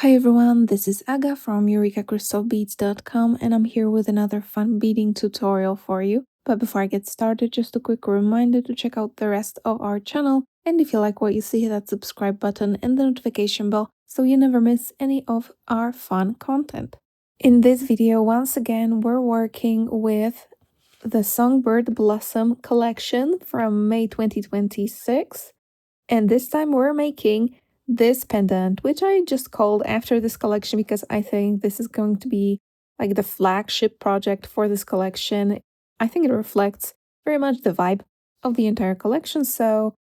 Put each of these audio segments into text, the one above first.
Hi everyone, this is Aga from MiyukiCrystalBeads.com and I'm here with another fun beading tutorial for you. But before I get started, just a quick reminder to check out the rest of our channel, and if you like what you see, hit that subscribe button and the notification bell so you never miss any of our fun content. In this video, once again, we're working with the Songbird Blossom Collection from May 2026, and this time we're making this pendant, which I just called after this collection because I think this is going to be like the flagship project for this collection. I think it reflects very much the vibe of the entire collection, so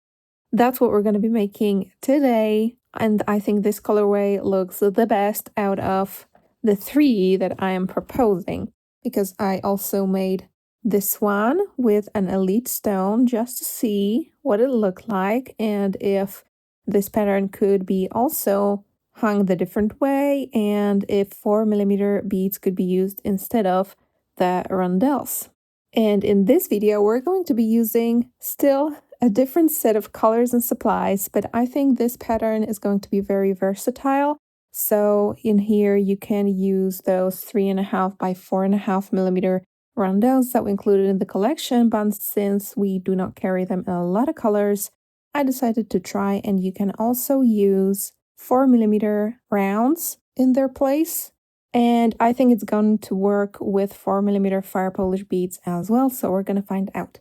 that's what we're going to be making today. And I think this colorway looks the best out of the three that I am proposing, because I also made this one with an elite stone just to see what it looked like and if this pattern could be also hung the different way and if 4mm beads could be used instead of the rondelles. And in this video, we're going to be using still a different set of colors and supplies, but I think this pattern is going to be very versatile. So in here, you can use those 3.5 by 4.5mm rondelles that we included in the collection, but since we do not carry them in a lot of colors, I decided to try, and you can also use 4mm rounds in their place. And I think it's going to work with 4mm Firepolish beads as well, so we're going to find out.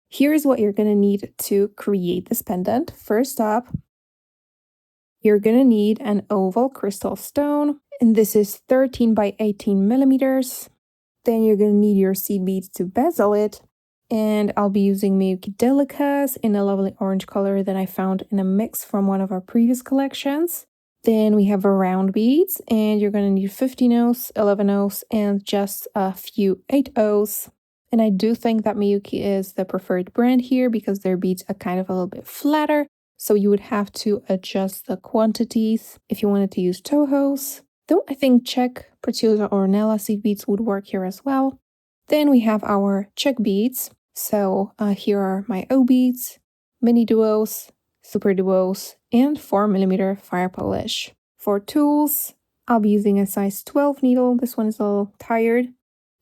Here's what you're going to need to create this pendant. First up, you're going to need an oval crystal stone, and this is 13 by 18mm. Then you're going to need your seed beads to bezel it, and I'll be using Miyuki DELICAs in a lovely orange color that I found in a mix from one of our previous collections. Then we have our round beads, and you're going to need 15-ohs, 11-ohs, and just a few 8-ohs. And I do think that Miyuki is the preferred brand here because their beads are kind of a little bit flatter, so you would have to adjust the quantities if you wanted to use Tohos. Though I think Czech, Crystal Rondelle seed beads would work here as well. Then we have our Czech beads. So here are my O beads, MiniDuos, SuperDuos, and 4mm Firepolish. For tools, I'll be using a size 12 needle. This one is a little tired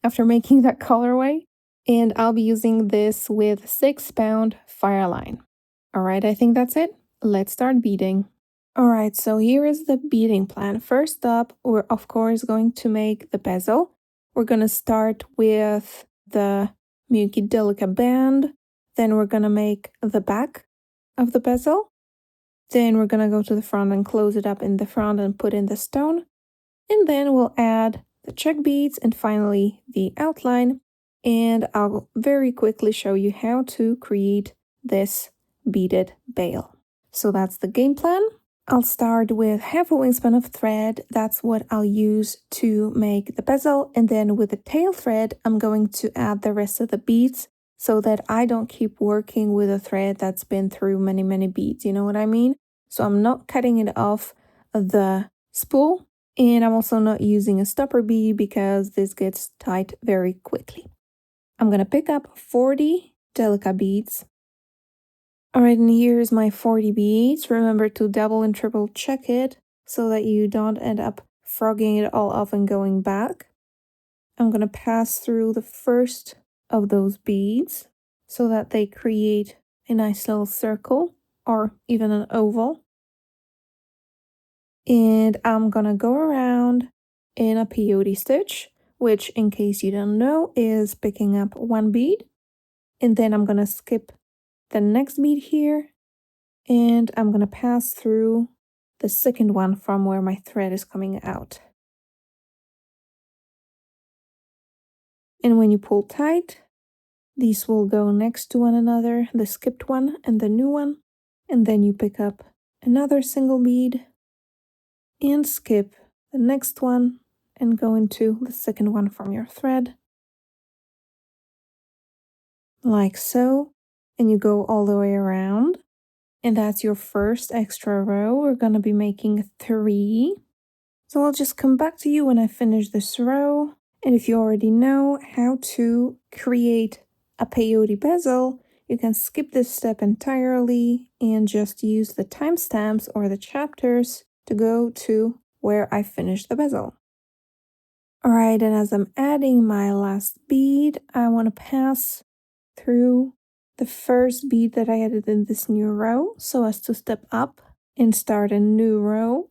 after making that colorway. And I'll be using this with 6-pound fire line. Alright, I think that's it. Let's start beading. Alright, so here is the beading plan. First up, we're of course going to make the bezel. We're going to start with the Miyuki DELICA band. Then we're going to make the back of the bezel. Then we're going to go to the front and close it up in the front and put in the stone. And then we'll add the Czech beads and finally the outline. And I'll very quickly show you how to create this beaded bail. So that's the game plan. I'll start with half a wingspan of thread. That's what I'll use to make the bezel. And then with the tail thread, I'm going to add the rest of the beads so that I don't keep working with a thread that's been through many beads. You know what I mean? So I'm not cutting it off the spool. And I'm also not using a stopper bead because this gets tight very quickly. I'm going to pick up 40 DELICA beads. Alright, and here's my 40 beads. Remember to double and triple check it so that you don't end up frogging it all off and going back. I'm going to pass through the first of those beads so that they create a nice little circle or even an oval. And I'm going to go around in a peyote stitch, which in case you don't know is picking up one bead. And then I'm going to skip the next bead here, and I'm going to pass through the second one from where my thread is coming out. And when you pull tight, these will go next to one another, the skipped one and the new one, and then you pick up another single bead and skip the next one and go into the second one from your thread, like so. And you go all the way around, and that's your first extra row. We're going to be making 3. So I'll just come back to you when I finish this row. And if you already know how to create a peyote bezel, you can skip this step entirely and just use the timestamps or the chapters to go to where I finished the bezel. Alright, and as I'm adding my last bead, I want to pass through the first bead that I added in this new row so as to step up and start a new row.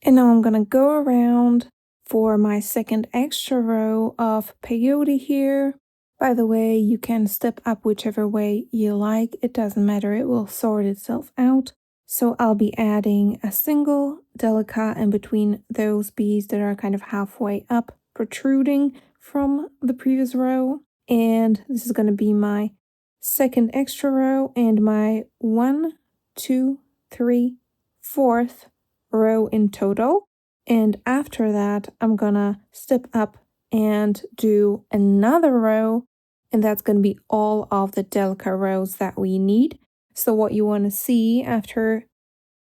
And now I'm gonna go around for my second extra row of peyote here. By the way, you can step up whichever way you like. It doesn't matter, it will sort itself out. So I'll be adding a single DELICA in between those beads that are kind of halfway up, protruding from the previous row. And this is going to be my second extra row and my 1, 2, 3, 4th row in total. And after that, I'm gonna step up and do another row, and that's going to be all of the DELICA rows that we need. So what you want to see after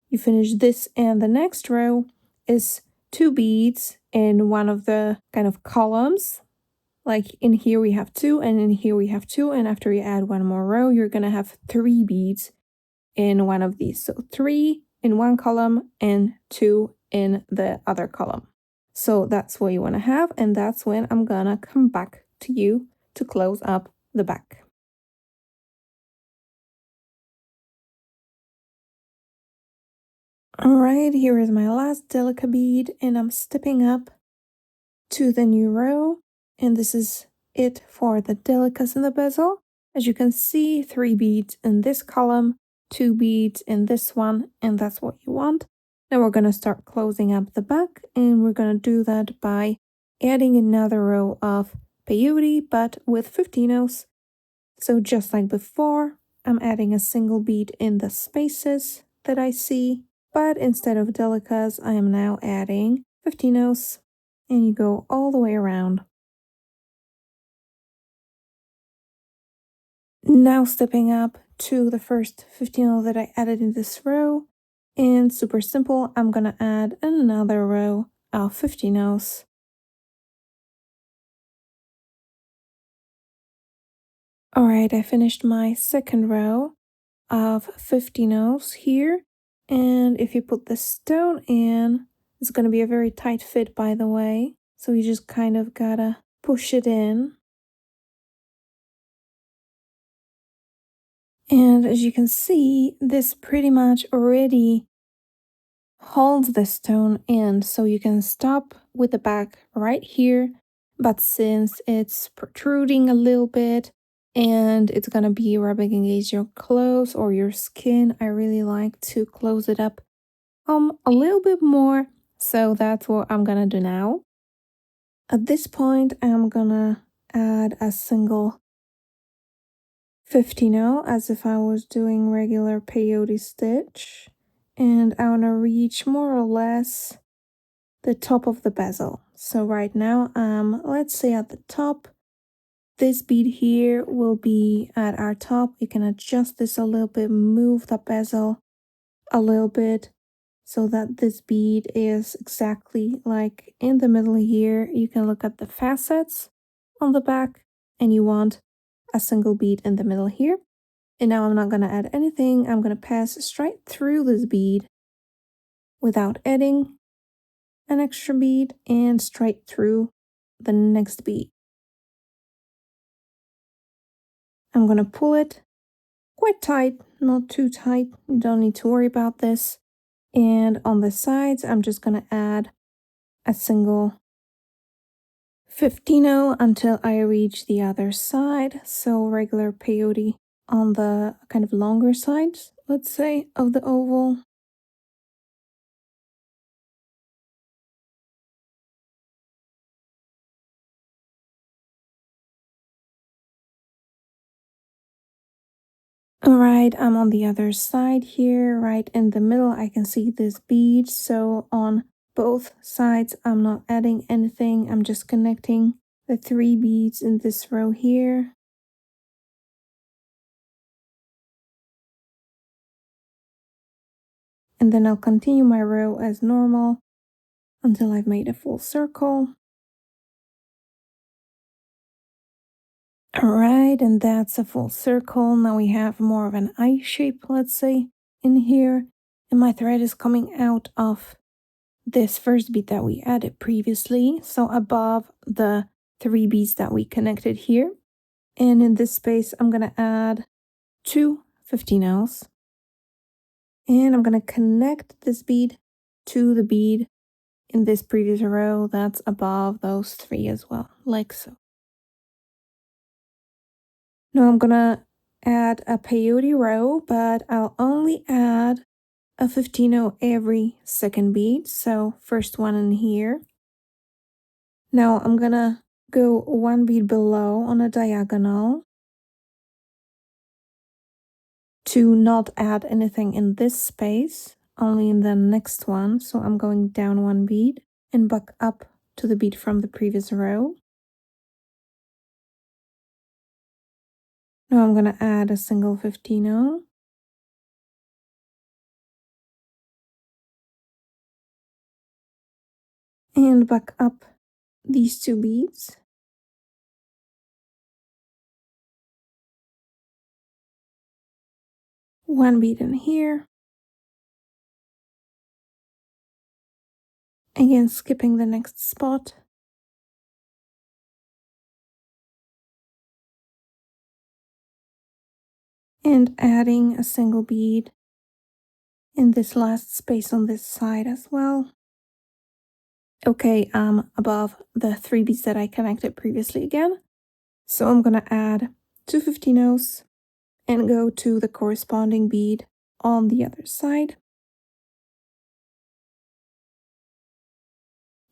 you finish this and the next row is 2 beads in one of the kind of columns. Like in here we have 2 and in here we have 2, and after you add one more row, you're going to have 3 beads in one of these. So 3 in one column and 2 in the other column. So that's what you want to have, and that's when I'm gonna come back to you to close up the back. Alright, here is my last DELICA bead, and I'm stepping up to the new row, and this is it for the DELICAs in the bezel. As you can see, 3 beads in this column, 2 beads in this one, and that's what you want. Now we're gonna start closing up the back, and we're gonna do that by adding another row of peyote, but with 15-ohs. So just like before, I'm adding a single bead in the spaces that I see, but instead of DELICAs, I am now adding 15-ohs, and you go all the way around. Now stepping up to the first 15-oh that I added in this row, and super simple, I'm gonna add another row of 15-ohs. Alright, I finished my second row of 15-ohs here, and if you put the stone in, it's gonna be a very tight fit, by the way, so you just kind of gotta push it in. And as you can see, this pretty much already holds the stone in, so you can stop with the back right here, but since it's protruding a little bit and it's gonna be rubbing against your clothes or your skin, I really like to close it up a little bit more, so that's what I'm gonna do now. At this point, I'm gonna add a single 15-oh as if I was doing regular peyote stitch, and I want to reach more or less the top of the bezel. So right now, let's say at the top, this bead here will be at our top. You can adjust this a little bit, move the bezel a little bit so that this bead is exactly like in the middle here. You can look at the facets on the back, and you want a single bead in the middle here. And now I'm not going to add anything. I'm going to pass straight through this bead without adding an extra bead and straight through the next bead. I'm going to pull it quite tight, not too tight. You don't need to worry about this. And on the sides, I'm just going to add a single 15-oh until I reach the other side. So regular peyote on the kind of longer sides, let's say, of the oval. Alright, I'm on the other side here, right in the middle. I can see this bead, so on both sides, I'm not adding anything. I'm just connecting the 3 beads in this row here. And then I'll continue my row as normal until I've made a full circle. Alright, and that's a full circle. Now we have more of an eye shape, let's say, in here. And my thread is coming out of this first bead that we added previously, so above the 3 beads that we connected here. And in this space, I'm gonna add 2 15-ounce. And I'm gonna connect this bead to the bead in this previous row that's above those 3 as well, like so. Now I'm gonna add a peyote row, but I'll only add a 15-0 every second bead. So first one in here. Now I'm gonna go 1 bead below on a diagonal to not add anything in this space, only in the next one. So I'm going down 1 bead and back up to the bead from the previous row. Now I'm gonna add a single 15-0. And back up these 2 beads. One bead in here. Again, skipping the next spot. And adding a single bead in this last space on this side as well. Okay, above the 3 beads that I connected previously again. So I'm gonna add 2 15-0s and go to the corresponding bead on the other side.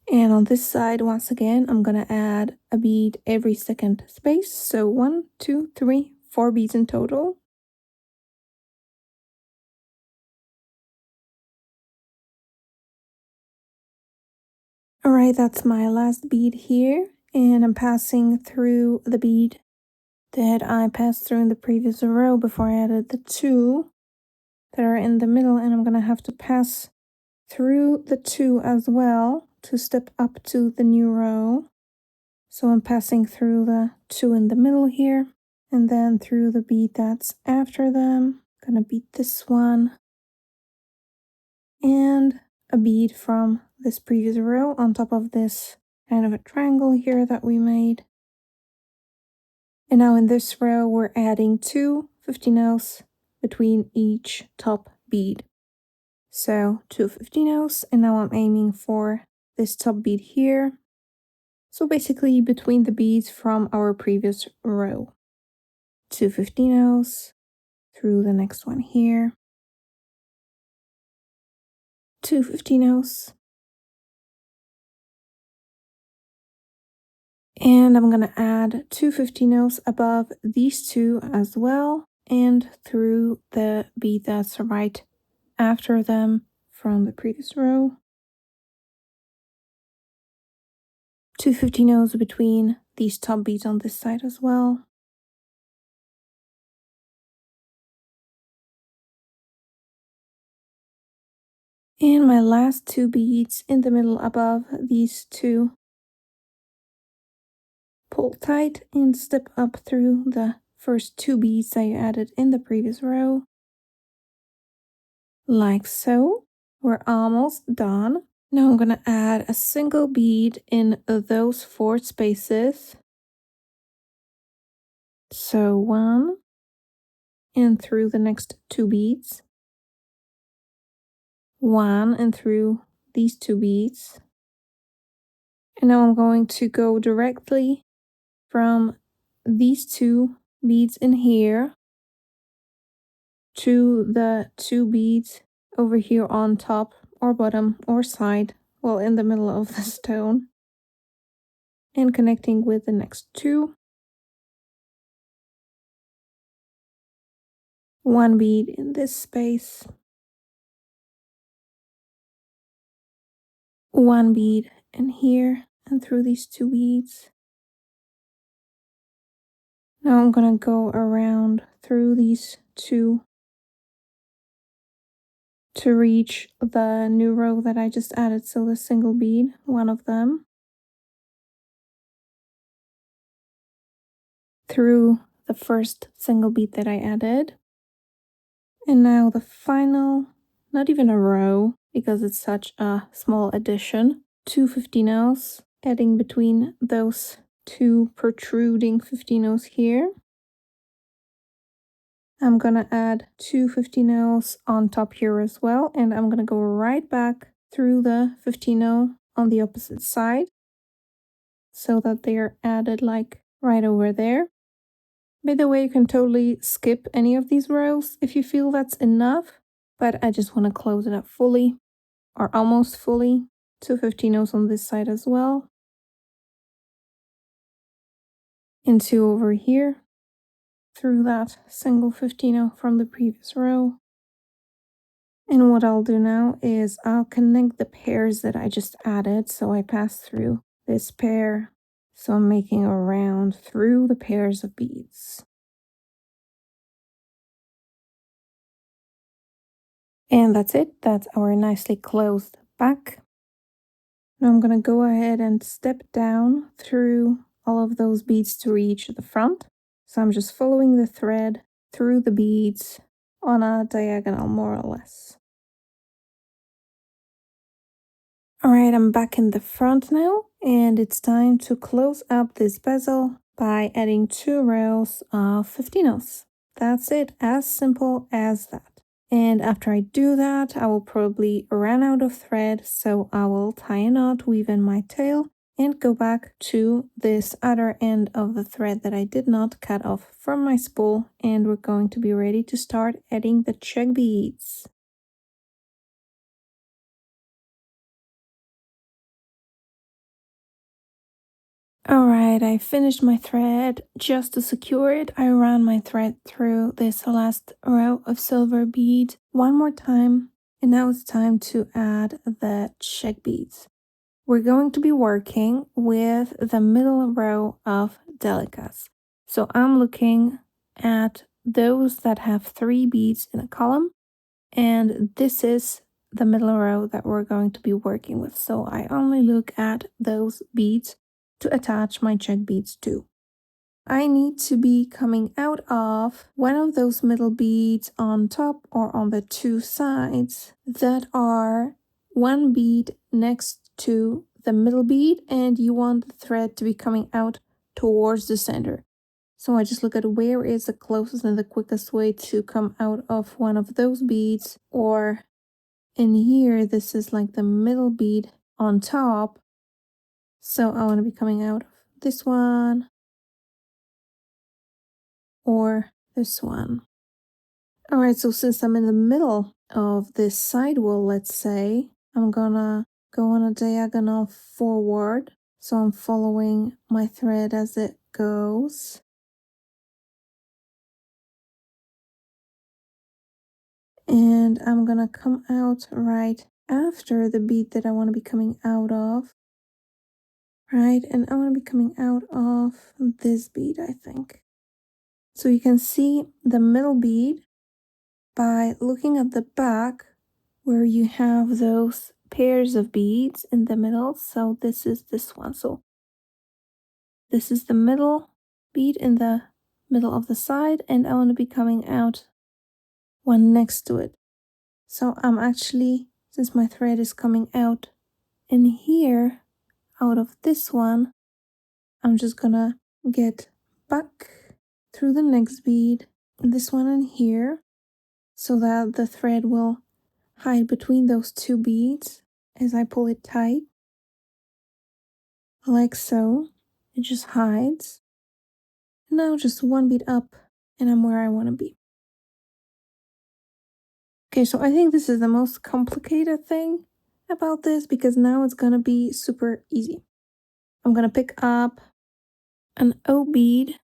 And on this side, once again, I'm gonna add a bead every second space. So 1, 2, 3, 4 beads in total. All right, that's my last bead here, and I'm passing through the bead that I passed through in the previous row before I added the 2 that are in the middle, and I'm gonna have to pass through the 2 as well to step up to the new row. So I'm passing through the 2 in the middle here, and then through the bead that's after them. Gonna bead this one, and a bead from this previous row on top of this kind of a triangle here that we made. And now in this row, we're adding 2 15-0s between each top bead. So 2 15-0s, and now I'm aiming for this top bead here. So basically between the beads from our previous row. 2 15-0s through the next one here. 2 15-0s. And I'm gonna add 2 15-0s above these 2 as well, and through the bead that's right after them from the previous row. 2 15-0s between these top beads on this side as well. And my last 2 beads in the middle above these 2. Pull tight and step up through the first 2 beads that you added in the previous row. Like so. We're almost done. Now I'm gonna add a single bead in those 4 spaces. So 1, and through the next 2 beads. 1, and through these 2 beads. And now I'm going to go directly from these 2 beads in here to the 2 beads over here on top or bottom or side, well, in the middle of the stone, and connecting with the next 2. 1 bead in this space. 1 bead in here and through these 2 beads. Now I'm gonna go around through these 2 to reach the new row that I just added, so the single bead, one of them, through the first single bead that I added. And now the final not even a row because it's such a small addition. 2 15-0s, adding between those two protruding 15-0s here. I'm gonna add 2 15-0s on top here as well, and I'm gonna go right back through the 15-0 on the opposite side so that they're added like right over there. By the way, you can totally skip any of these rows if you feel that's enough, but I just want to close it up fully, or almost fully. 2 15-0s on this side as well. And 2 over here through that single 15-0 from the previous row. And what I'll do now is I'll connect the pairs that I just added. So I pass through this pair. So I'm making a round through the pairs of beads. And that's it. That's our nicely closed back. Now I'm going to go ahead and step down through all of those beads to reach the front. So I'm just following the thread through the beads on a diagonal, more or less. All right, I'm back in the front now, and it's time to close up this bezel by adding 2 rows of 15-0s. That's it, as simple as that. And after I do that, I will probably run out of thread, so I will tie a knot, weave in my tail, and go back to this other end of the thread that I did not cut off from my spool, and we're going to be ready to start adding the Czech beads. Alright, I finished my thread. Just to secure it, I ran my thread through this last row of silver beads one more time, and now it's time to add the Czech beads. We're going to be working with the middle row of DELICAs. So I'm looking at those that have 3 beads in a column, and this is the middle row that we're going to be working with. So I only look at those beads to attach my Czech beads to. I need to be coming out of one of those middle beads on top or on the 2 sides that are 1 bead next to the middle bead, and you want the thread to be coming out towards the center. So I just look at where is the closest and the quickest way to come out of one of those beads, or in here, this is like the middle bead on top. So I want to be coming out of this one or this one. All right, so since I'm in the middle of this sidewall, let's say, I'm gonna go on a diagonal forward. So I'm following my thread as it goes. And I'm gonna come out right after the bead that I want to be coming out of. Right, and I want to be coming out of this bead, I think. So you can see the middle bead by looking at the back where you have those pairs of beads in the middle. So this is this one. So this is the middle bead in the middle of the side, and I want to be coming out one next to it. So I'm actually, since my thread is coming out in here, out of this one, I'm just gonna get back through the next bead, this one in here, so that the thread will hide between those 2 beads as I pull it tight, like so. It just hides. Now just 1 bead up, and I'm where I want to be. Okay, so I think this is the most complicated thing about this, because now it's gonna be super easy. I'm gonna pick up an O bead,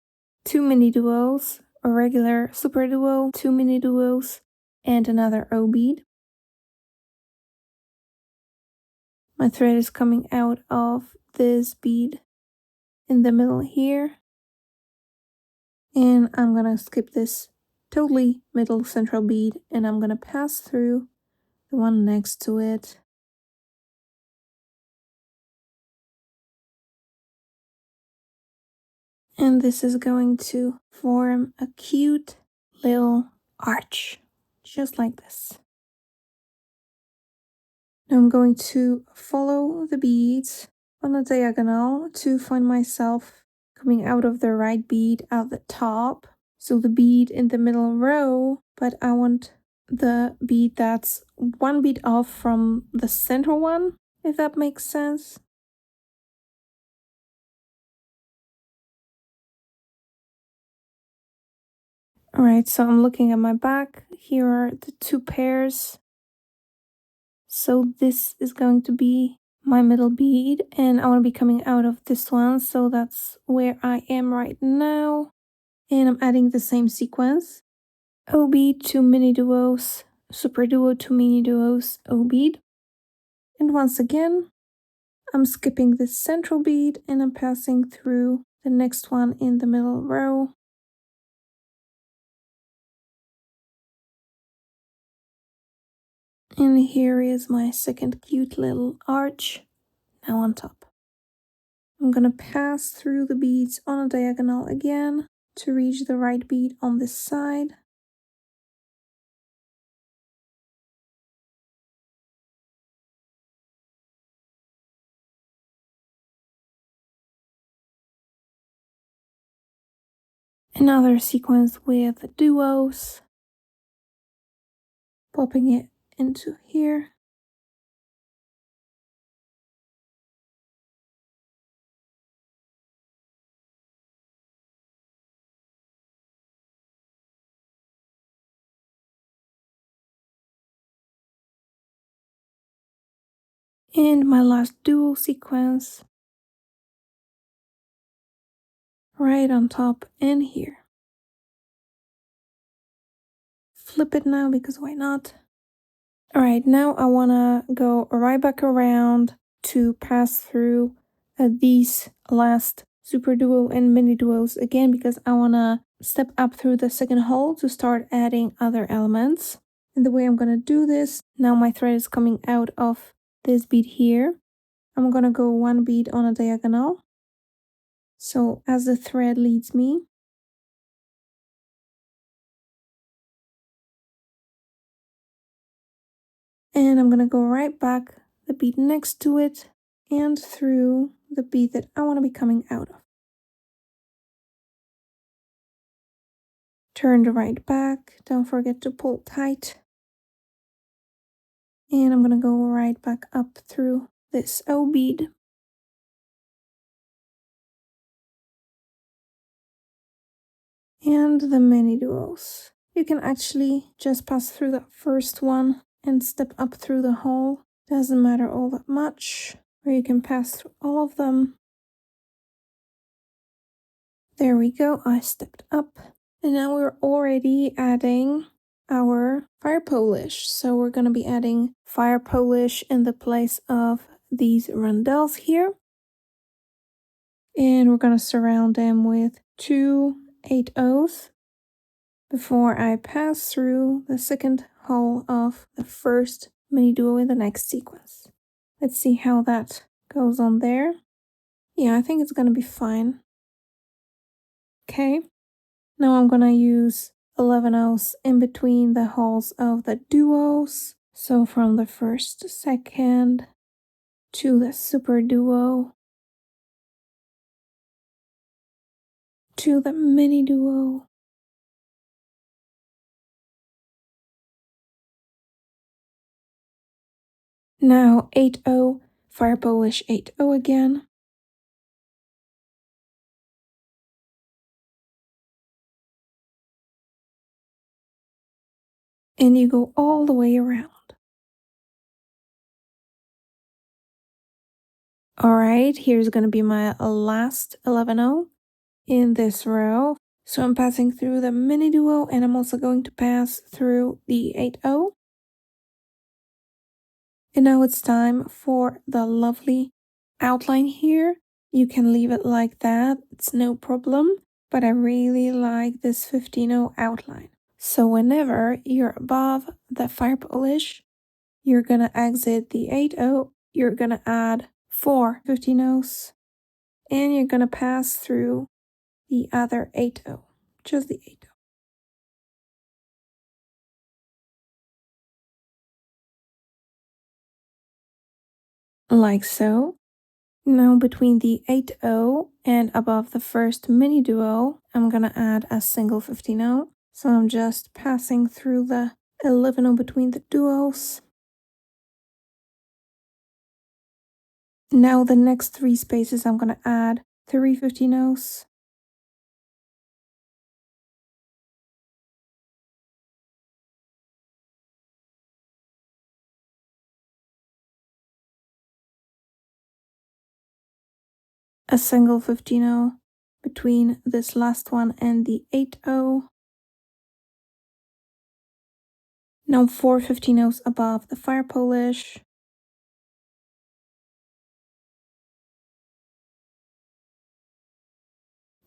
2 MiniDuos, a regular SuperDuo, 2 MiniDuos, and another O bead. My thread is coming out of this bead in the middle here. And I'm gonna skip this totally middle central bead, and I'm gonna pass through the one next to it. And this is going to form a cute little arch, just like this. Now I'm going to follow the beads on a diagonal to find myself coming out of the right bead at the top. So the bead in the middle row, but I want the bead that's one bead off from the center one, if that makes sense. All right, so I'm looking at my back. Here are the two pairs. So this is going to be my middle bead, and I want to be coming out of this one. So that's where I am right now. And I'm adding the same sequence. O bead to MiniDuos, SuperDuo to MiniDuos, O bead. And once again, I'm skipping this central bead and I'm passing through the next one in the middle row. And here is my second cute little arch, now on top. I'm gonna pass through the beads on a diagonal again to reach the right bead on this side. Another sequence with duos, popping it into here. And my last duo sequence right on top and here. Flip it now because why not? All right, now I wanna go right back around to pass through these last SuperDuo and MiniDuos again because I wanna step up through the second hole to start adding other elements. And the way I'm gonna do this, now my thread is coming out of this bead here. I'm gonna go one bead on a diagonal. So as the thread leads me, and I'm gonna go right back the bead next to it and through the bead that I want to be coming out of. Turn the right back, don't forget to pull tight. And I'm gonna go right back up through this O bead. And the MiniDuos. You can actually just pass through that first one and step up through the hole. Doesn't matter all that much. Or you can pass through all of them. There we go, I stepped up. And now we're already adding our fire polish. So we're going to be adding fire polish in the place of these rondelles here. And we're going to surround them with 2 8/0s before I pass through the second hole of the first MiniDuo in the next sequence. Let's see how that goes on there. Yeah, I think it's going to be fine. Okay. Now I'm gonna use 11/0s in between the holes of the duos. So from the first to second to the SuperDuo to the MiniDuo. Now 8/0, Firepolish 8/0 again. And you go all the way around. All right, here's gonna be my last 11/0 in this row. So I'm passing through the MiniDuo and I'm also going to pass through the 8/0. And now it's time for the lovely outline here. You can leave it like that, it's no problem, but I really like this 15/0 outline. So whenever you're above the fire polish, you're gonna exit the 8/0, you're gonna add 4 15/0s, and you're gonna pass through the other 8/0, just the 8/0. like so. Now between the 8-0 and above the first mini duo, I'm gonna add a single 15-0. So I'm just passing through the 11-0 between the duos. Now the next 3 spaces I'm gonna add 3 15-0s. A single 15-0 between this last one and the 8-0. Now 4 15-0s above the Firepolish.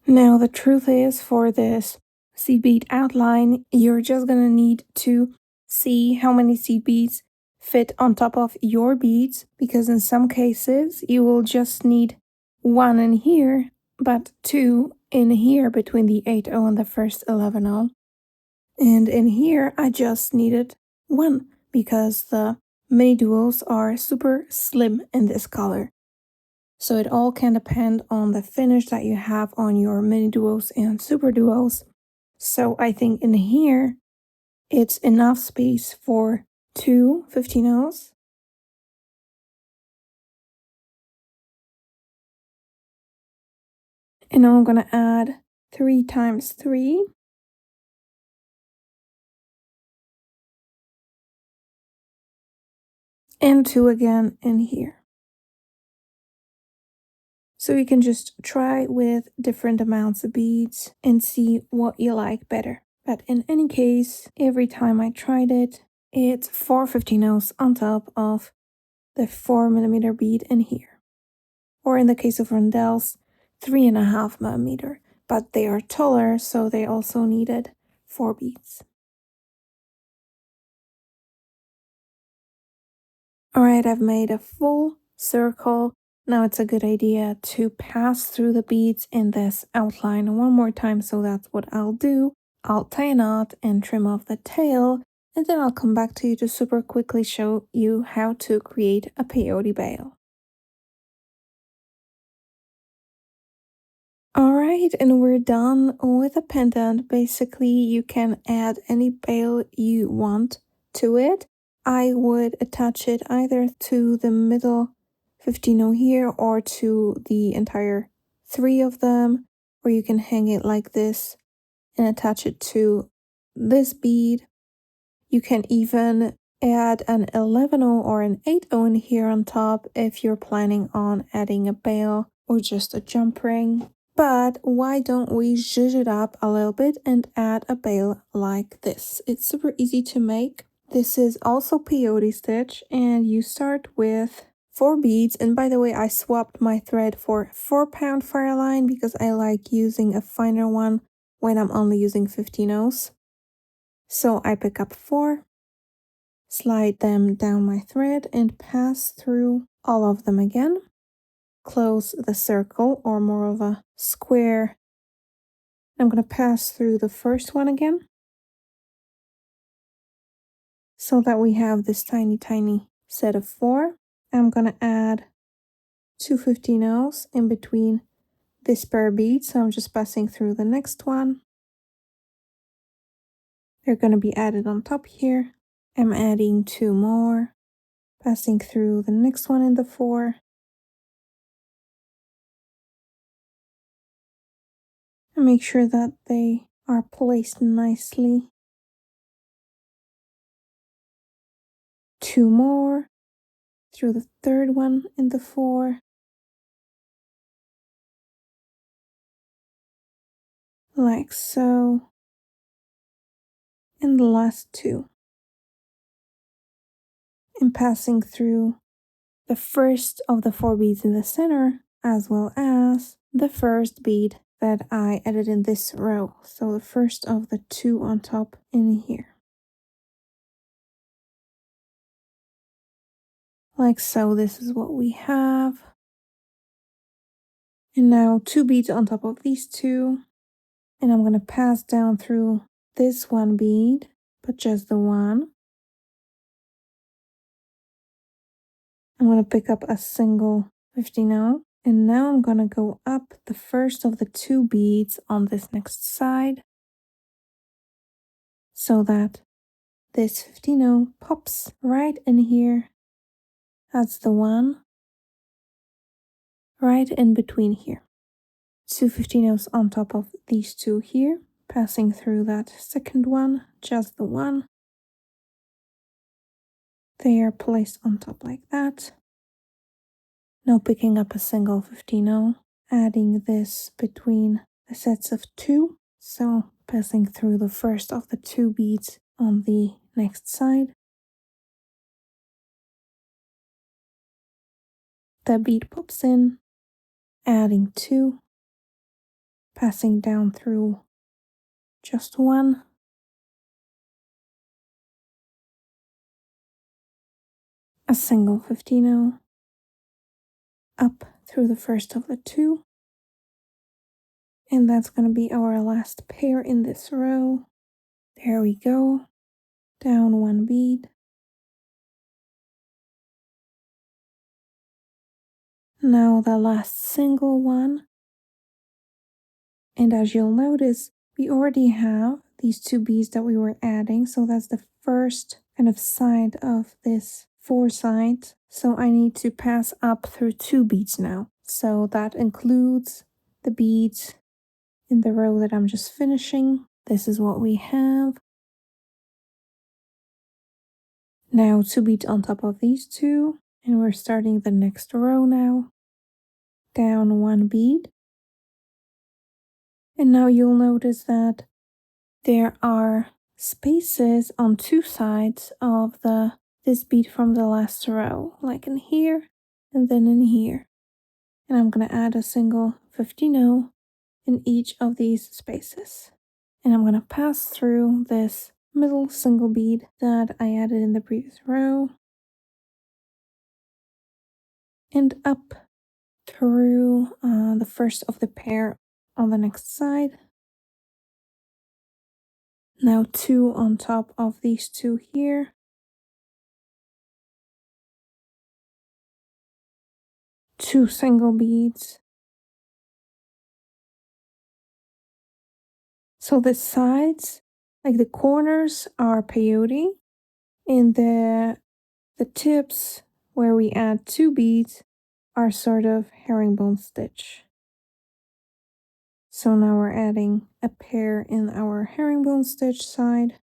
Now the truth is, for this seed bead outline, you're just gonna need to see how many seed beads fit on top of your beads, because in some cases you will just need 1 in here, but 2 in here between the 8-0 and the first 11-0. And in here I just needed 1 because the MiniDuos are super slim in this color. So it all can depend on the finish that you have on your MiniDuos and SuperDuos. So I think in here, it's enough space for 2 15-0s. And now I'm gonna add 3 times 3. And 2 again in here. So you can just try with different amounts of beads and see what you like better. But in any case, every time I tried it, it's 4 15-0s on top of the 4mm bead in here. Or in the case of rondelles, 3.5mm, but they are taller, so they also needed 4 beads. Alright, I've made a full circle. Now it's a good idea to pass through the beads in this outline one more time, so that's what I'll do. I'll tie a knot and trim off the tail, and then I'll come back to you to super quickly show you how to create a peyote bail. Alright, and we're done with a pendant. Basically, you can add any bail you want to it. I would attach it either to the middle 15-0 here or to the entire 3 of them, or you can hang it like this and attach it to this bead. You can even add an 11-0 or an 8-0 in here on top if you're planning on adding a bail or just a jump ring. But why don't we zhuzh it up a little bit and add a bail like this? It's super easy to make. This is also peyote stitch, and you start with 4 beads. And by the way, I swapped my thread for 4-pound fire line because I like using a finer one when I'm only using 15-0s. So I pick up 4, slide them down my thread, and pass through all of them again. Close the circle, or more of a square. I'm going to pass through the first one again, so that we have this tiny set of 4. I'm going to add 2 15-0s in between this pair of beads, so I'm just passing through the next one. They're going to be added on top here. I'm adding 2 more, passing through the next one in the 4. And make sure that they are placed nicely. 2 more through the third one in the 4. Like so. And the last 2. And passing through the first of the 4 beads in the center, as well as the first bead that I added in this row. So the first of the 2 on top in here. Like so, this is what we have. And now 2 beads on top of these 2. And I'm going to pass down through this 1 bead, but just the 1. I'm going to pick up a single 15-0, and now I'm going to go up the first of the 2 beads on this next side so that this 15-0 pops right in here. That's the one right in between here. 2 15-0s on top of these 2 here, passing through that second one, just the one. They are placed on top like that. Now picking up a single 15-0, adding this between the sets of 2. So passing through the first of the 2 beads on the next side. The bead pops in, adding 2, passing down through just 1. A single 15-0, up through the first of the 2. And that's going to be our last pair in this row. There we go. Down 1 bead. Now the last single one. And as you'll notice, we already have these 2 beads that we were adding. So that's the first kind of side of this 4 sides. So I need to pass up through 2 beads now. So that includes the beads in the row that I'm just finishing. This is what we have. Now 2 beads on top of these 2. And we're starting the next row now. Down 1 bead. And now you'll notice that there are spaces on 2 sides of this bead from the last row, like in here and then in here. And I'm going to add a single 15-0 in each of these spaces. And I'm going to pass through this middle single bead that I added in the previous row and up through the first of the pair on the next side. Now 2 on top of these 2 here. 2 single beads. So the sides, like the corners, are peyote, and the tips where we add 2 beads are sort of herringbone stitch. So now we're adding a pair in our herringbone stitch side,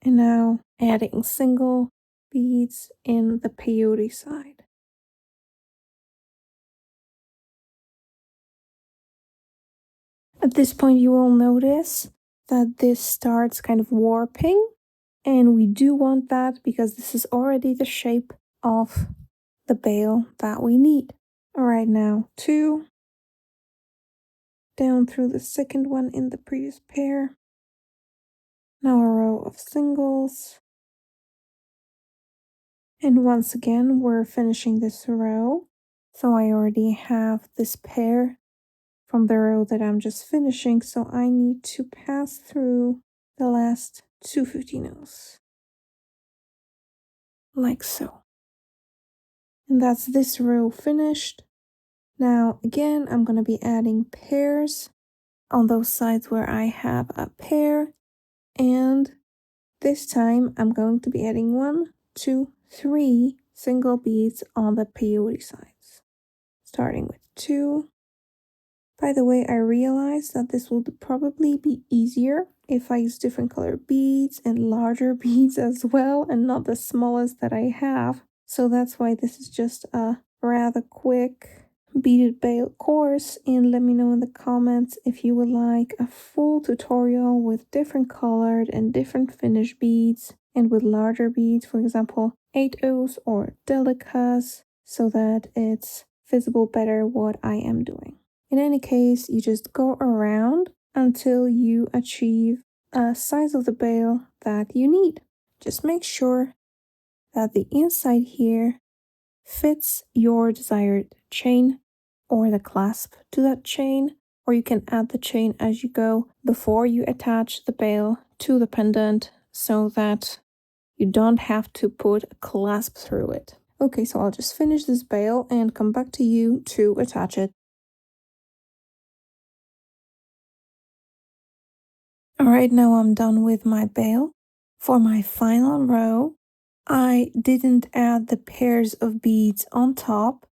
and now adding single beads in the peyote side. At this point, you will notice that this starts kind of warping, and we do want that because this is already the shape of the bail that we need. All right, now 2 down through the second one in the previous pair. Now a row of singles. And once again, we're finishing this row. So I already have this pair from the row that I'm just finishing. So I need to pass through the last 2 15-0s. Like so. And that's this row finished. Now again, I'm going to be adding pairs on those sides where I have a pair. And this time I'm going to be adding 1, 2, 3 single beads on the peyote sides. Starting with 2. By the way, I realized that this would probably be easier if I use different color beads and larger beads as well, and not the smallest that I have. So that's why this is just a rather quick beaded bail course, and let me know in the comments if you would like a full tutorial with different colored and different finish beads and with larger beads, for example 8/0s or DELICAs, so that it's visible better what I am doing. In any case, you just go around until you achieve a size of the bail that you need. Just make sure that the inside here fits your desired chain or the clasp to that chain, or you can add the chain as you go before you attach the bail to the pendant so that you don't have to put a clasp through it. Okay, so I'll just finish this bail and come back to you to attach it. Alright, now I'm done with my bail. For my final row, I didn't add the pairs of beads on top.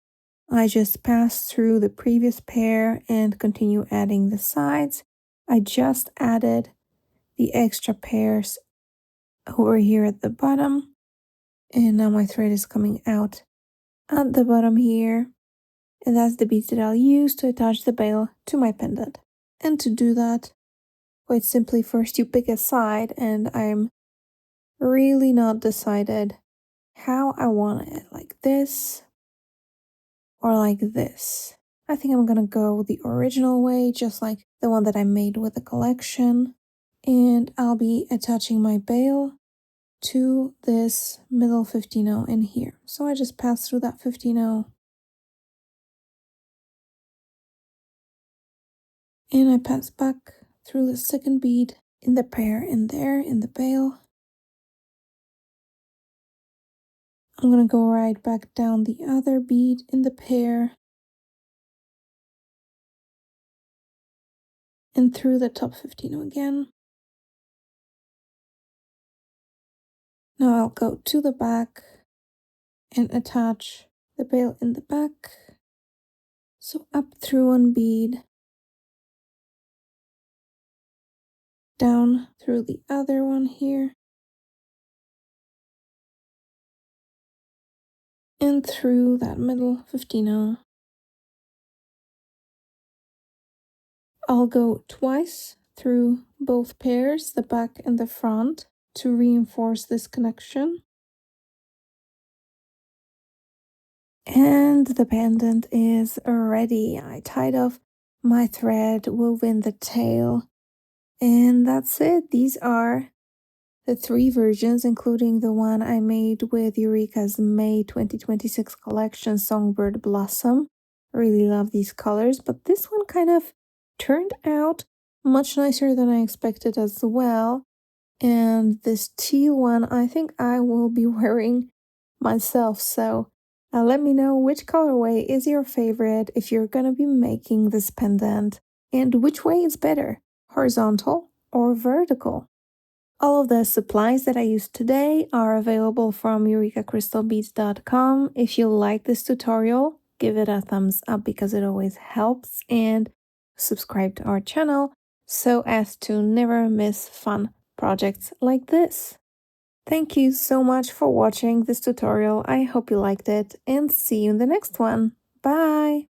I just passed through the previous pair and continue adding the sides. I just added the extra pairs over here at the bottom. And now my thread is coming out at the bottom here. And that's the beads that I'll use to attach the bail to my pendant. And to do that, quite simply, first you pick a side, and I'm really not decided how I want it, like this or like this. I think I'm gonna go the original way, just like the one that I made with the collection. And I'll be attaching my bail to this middle 15-0 in here. So I just pass through that 15-0. And I pass back through the second bead in the pair in there, in the bail. I'm gonna go right back down the other bead in the pair and through the top 15 again. Now I'll go to the back and attach the bail in the back. So up through one bead, down through the other one here, and through that middle 15-0. I'll go twice through both pairs, the back and the front, to reinforce this connection. And the pendant is ready. I tied off my thread, wove in the tail, and that's it. These are the 3 versions, including the one I made with Eureka's May 2026 collection, Songbird Blossom. Really love these colors, but this one kind of turned out much nicer than I expected as well. And this teal one, I think I will be wearing myself. So let me know which colorway is your favorite if you're gonna be making this pendant, and which way is better, horizontal or vertical. All of the supplies that I used today are available from MiyukiCrystalBeads.com. If you like this tutorial, give it a thumbs up because it always helps, and subscribe to our channel so as to never miss fun projects like this. Thank you so much for watching this tutorial. I hope you liked it, and see you in the next one. Bye!